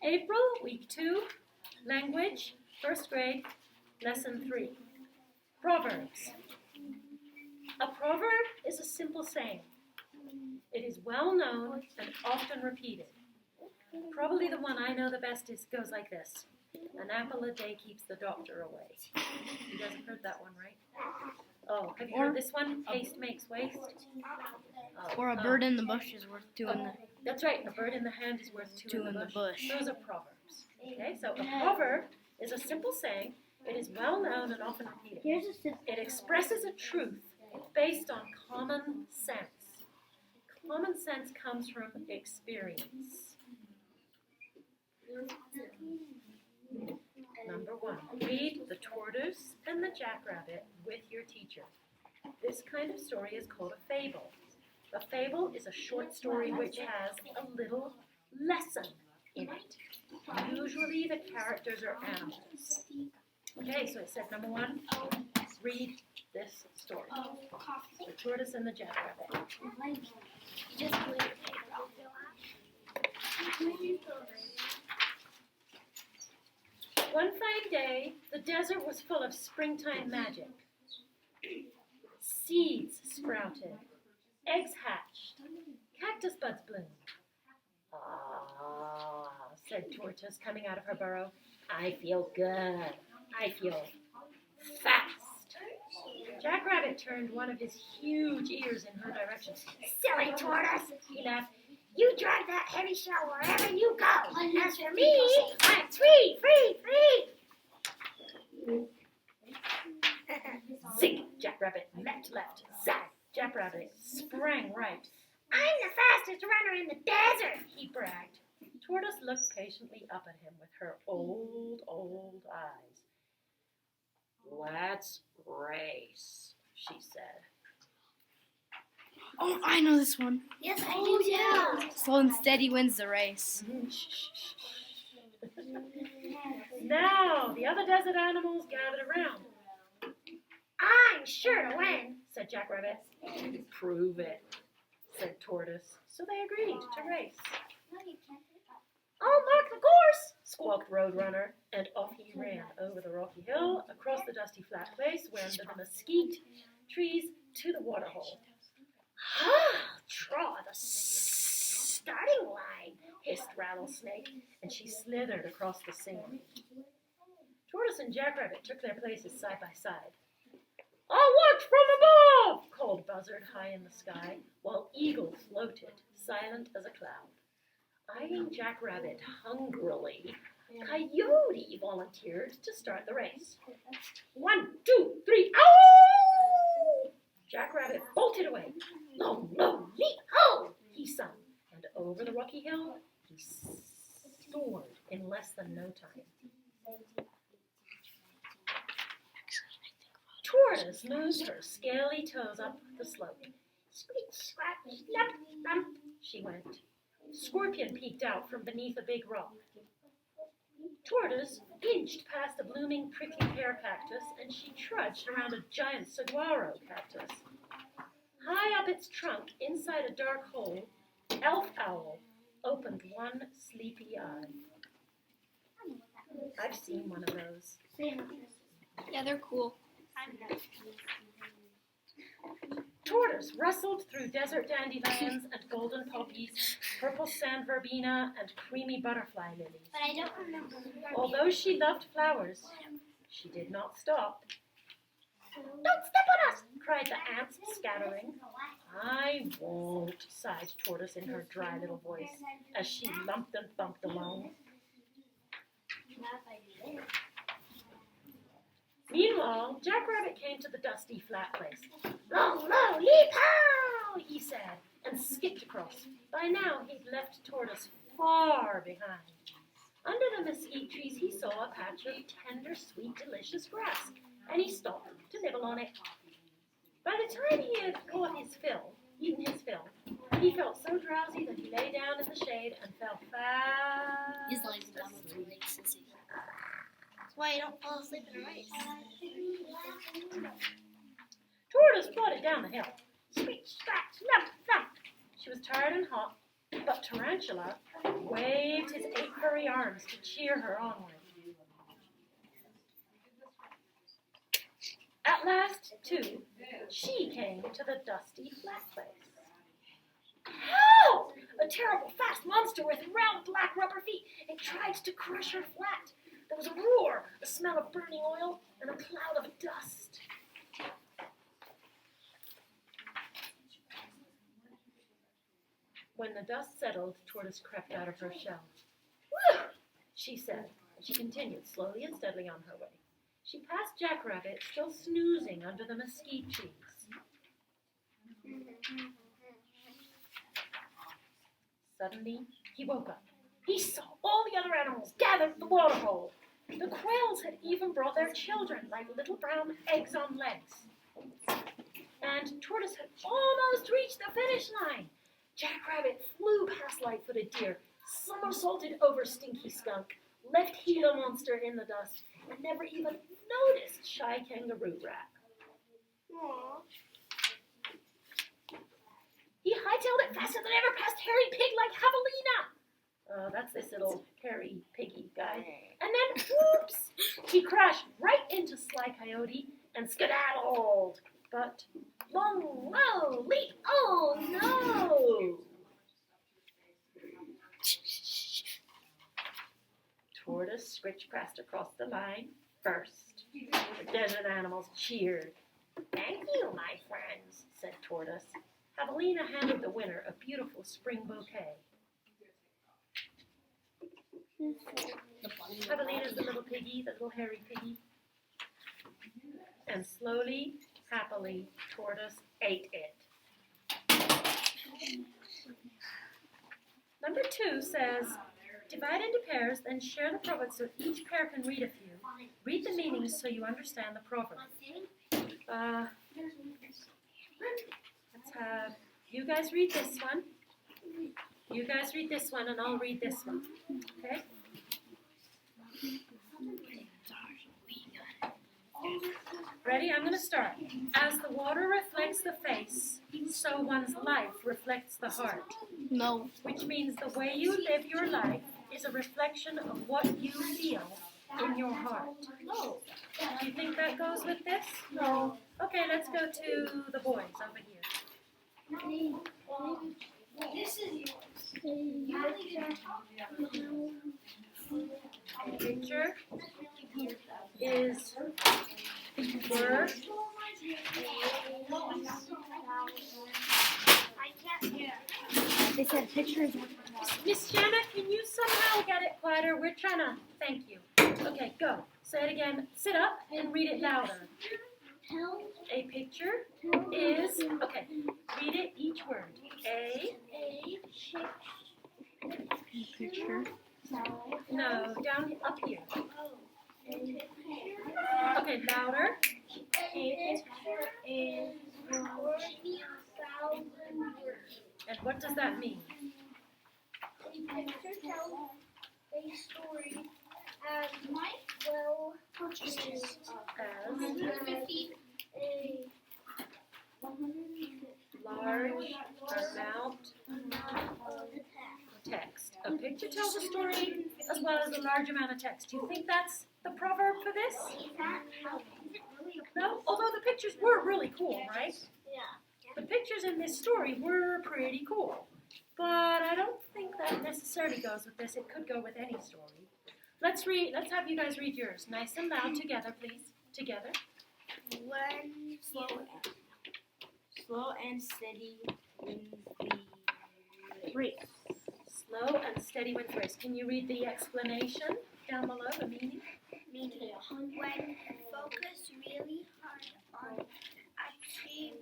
April, week 2, language, 1st grade, lesson 3. Proverbs. A proverb is a simple saying. It is well known and often repeated. Probably the one I know the best goes like this. An apple a day keeps the doctor away. You guys have heard that one, right? Oh, have you heard this one? Haste makes waste. Or a bird in the bush is worth two in the... That's right. A bird in the hand is worth two in the bush. Those are proverbs. Okay, so a proverb is a simple saying. It is well known and often repeated. It expresses a truth based on common sense. Common sense comes from experience. Number 1, read The Tortoise and the Jackrabbit with your teacher. This kind of story is called a fable. A fable is a short story which has a little lesson in it. Usually the characters are animals. Okay, so it said number 1, read this story. The Tortoise and the Jackrabbit. One fine day, the desert was full of springtime magic. Seeds sprouted, eggs hatched, cactus buds bloomed. Ah, said Tortoise, coming out of her burrow. I feel good. I feel fast. Jackrabbit turned one of his huge ears in her direction. Silly Tortoise, he laughed. You drag that heavy shell wherever you go. As for me, I'm free. Zig! Jackrabbit leapt left. Zag! Jackrabbit sprang right. I'm the fastest runner in the desert, he bragged. Tortoise looked patiently up at him with her old eyes. Let's race, she said. Oh, I know this one. Yes, I do too. Slow and steady wins the race. Now, the other desert animals gathered around. I'm sure to win, said Jackrabbit. Prove it, said Tortoise. So they agreed to race. I'll mark the course, squawked Roadrunner, and off he ran over the rocky hill, across the dusty flat place, where under the mesquite trees, to the waterhole. I'll draw the starting line, hissed Rattlesnake, and she slithered across the sand. Tortoise and Jackrabbit took their places side by side. I'll watch from above, called Buzzard high in the sky, while Eagle floated, silent as a cloud. Eyeing Jackrabbit hungrily, Coyote volunteered to start the race. 1, 2, 3, ow! Jackrabbit bolted away. Low, leap-ho, he sung, and over the rocky hill he soared in less than no time. Tortoise moved her scaly toes up the slope. Screech, scratch, snap, thump, she went. Scorpion peeked out from beneath a big rock. Tortoise inched past a blooming prickly pear cactus, and she trudged around a giant saguaro cactus. High up its trunk, inside a dark hole, Elf Owl opened one sleepy eye. I've seen one of those. Yeah, they're cool. Tortoise rustled through desert dandelions and golden poppies, purple sand verbena, and creamy butterfly lilies. But I don't remember. Although she loved flowers, she did not stop. Don't step on us, cried the ants, scattering. I won't, sighed Tortoise in her dry little voice, as she lumped and bumped along. Meanwhile, Jackrabbit came to the dusty flat place. Low, leap-ho, he said, and skipped across. By now, he'd left Tortoise far behind. Under the mesquite trees, he saw a patch of tender, sweet, delicious grass, and he stopped to nibble on it. By the time he had eaten his fill, he felt so drowsy that he lay down in the shade and fell fast He's lying down with the legs, sissy. That's why you don't fall asleep in a race. Tortoise plodded down the hill. Screech, scratch, lump, thump. She was tired and hot, But Tarantula waved his 8 furry arms to cheer her onward. At last, too, she came to the dusty flat place. Help! A terrible fast monster with round black rubber feet. It tried to crush her flat. There was a roar, a smell of burning oil, and a cloud of dust. When the dust settled, Tortoise crept out of her shell. Whew! She said, and she continued slowly and steadily on her way. She passed Jackrabbit, still snoozing under the mesquite trees. Suddenly, he woke up. He saw all the other animals gathered at the waterhole. The quails had even brought their children, like little brown eggs on legs. And Tortoise had almost reached the finish line. Jackrabbit flew past Light-footed Deer, somersaulted over Stinky Skunk, left Gila Monster in the dust, and never even noticed Shy Kangaroo Rat. Aww. He hightailed it faster than ever past Hairy Pig like Javelina. Oh, that's this little hairy piggy guy. And then, whoops, he crashed right into Sly Coyote and skedaddled. But, long, low, leap, oh no! Tortoise scritch-crashed across the line first. The desert animals cheered. Thank you, my friends, said Tortoise. Javelina handed the winner a beautiful spring bouquet. Javelina's the little piggy, the little hairy piggy. And slowly, happily, Tortoise ate it. Number 2 says, divide into pairs, then share the proverbs so each pair can read a few. Read the meanings so you understand the proverb. Let's have you guys read this one. You guys read this one, and I'll read this one. Okay? Ready? I'm going to start. As the water reflects the face, so one's life reflects the heart. No. Which means the way you live your life is a reflection of what you feel in your heart. Do you think that goes with this? No. Okay, let's go to the boys over here. This is yours. The picture is word. They said pictures. Miss Shanna, can you somehow get it quieter? We're trying to. Thank you. Okay, go. Say it again. Sit up and read it louder. A picture is. Okay, read it each word. A. Picture. No, down up here. Okay, louder. And what does that mean? A picture tells a story as well as Large amount of text. A picture tells a story as well as a large amount of text. Do you think that's the proverb for this? No? Although the pictures were really cool, right? Yeah. The pictures in this story were pretty cool. But I don't think that necessarily goes with this. It could go with any story. Let's have you guys read yours. Nice and loud together, please. Together. When slow and steady wins the race. Slow and steady wins race. Can you read the explanation down below, the meaning? Meaning, when focus really hard on achieving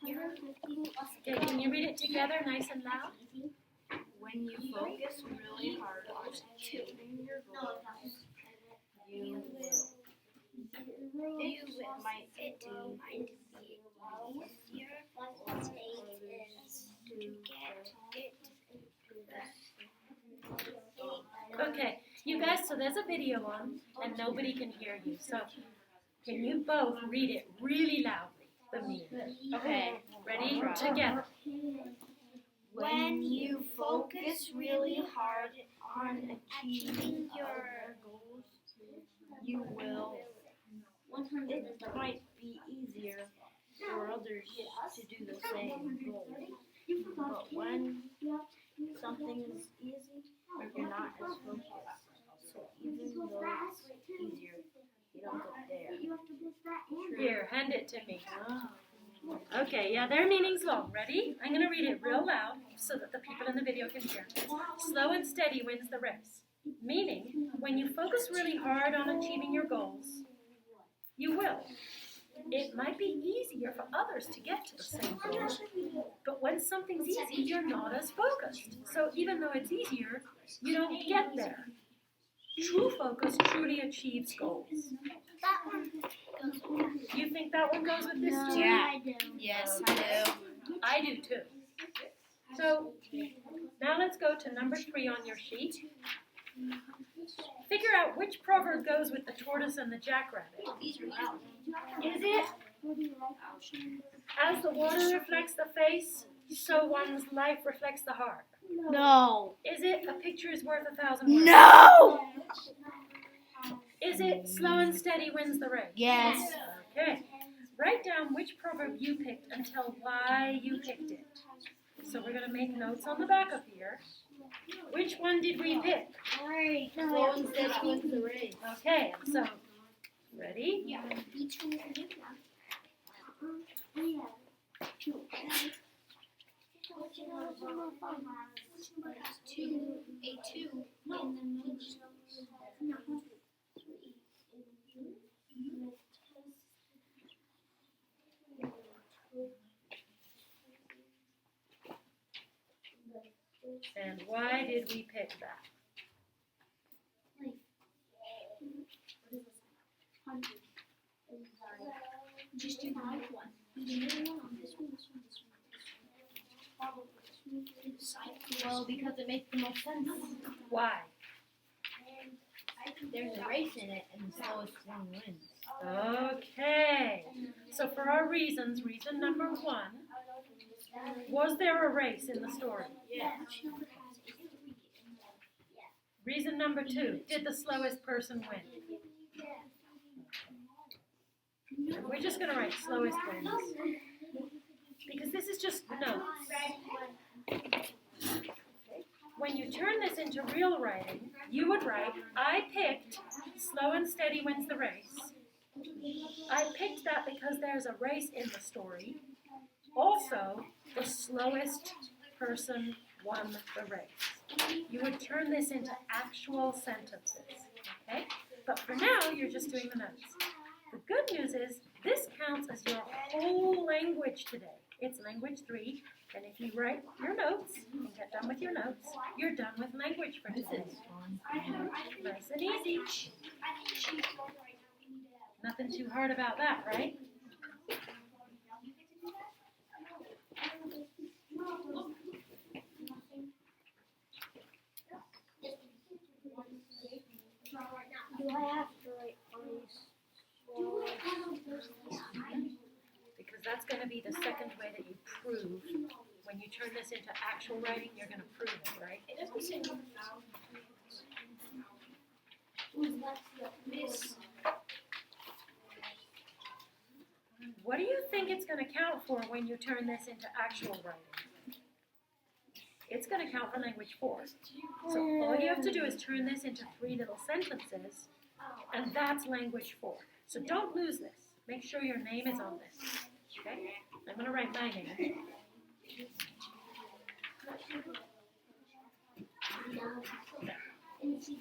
your goals. Okay, can you read it together, nice and loud? When you focus really hard on achieving your goals, you might be easier to get it. Okay, you guys, so there's a video on, and nobody can hear you. So, can you both read it really loudly, the meaning? Okay. Ready? Together. When you focus really hard on achieving your goals, you will. It might be easier for others to do the same goal. But when something is easy, you're not as focused. So even though it's easier, you don't get there. Here, hand it to me. Okay, yeah, their meaning's long. Ready? I'm going to read it real loud so that the people in the video can hear. Slow and steady wins the race. Meaning, when you focus really hard on achieving your goals, you will. It might be easier for others to get to the same goal, but when something's easy, you're not as focused. So even though it's easier, you don't get there. True focus truly achieves goals. That one goes with that. You think that one goes with this story? Yeah. I do. Yes, I do. I do too. So now let's go to number 3 on your sheet. Figure out which proverb goes with the tortoise and the jackrabbit. These are loud. Is it, as the water reflects the face, so one's life reflects the heart? No. Is it, a picture is worth 1,000 words? No. Is it, slow and steady wins the race? Yes. Okay. Write down which proverb you picked and tell why you picked it. So we're going to make notes on the back of here. Which one did we pick? Slow and steady wins the race. Okay, so, ready? Yeah. A2 in the And why did we pick that? Just do the right one. Do the middle one on this one, this one, this one, this one. Probably this one. Do the side. Well, because it makes the most sense. Why? There's a race in it, and the slowest one wins. Okay. So for our reasons, reason number 1, was there a race in the story? Yeah. Reason number 2, did the slowest person win? We're just going to write slowest wins. Because this is just notes. When you turn this into real writing, you would write, I picked slow and steady wins the race. I picked that because there's a race in the story. Also, the slowest person won the race. You would turn this into actual sentences, okay? But for now, you're just doing the notes. The good news is this counts as your whole language today. It's language 3, and if you write your notes and get done with your notes, you're done with language for today. Nice and easy. Nothing too hard about that, right? Do I have to write ice? Because that's going to be the second way that you prove. When you turn this into actual writing, you're going to prove it, right? It doesn't say Miss. What do you think it's going to count for when you turn this into actual writing? It's going to count for language 4. So all you have to do is turn this into 3 little sentences, and that's language 4. So don't lose this. Make sure your name is on this. Okay? I'm going to write my name. And see,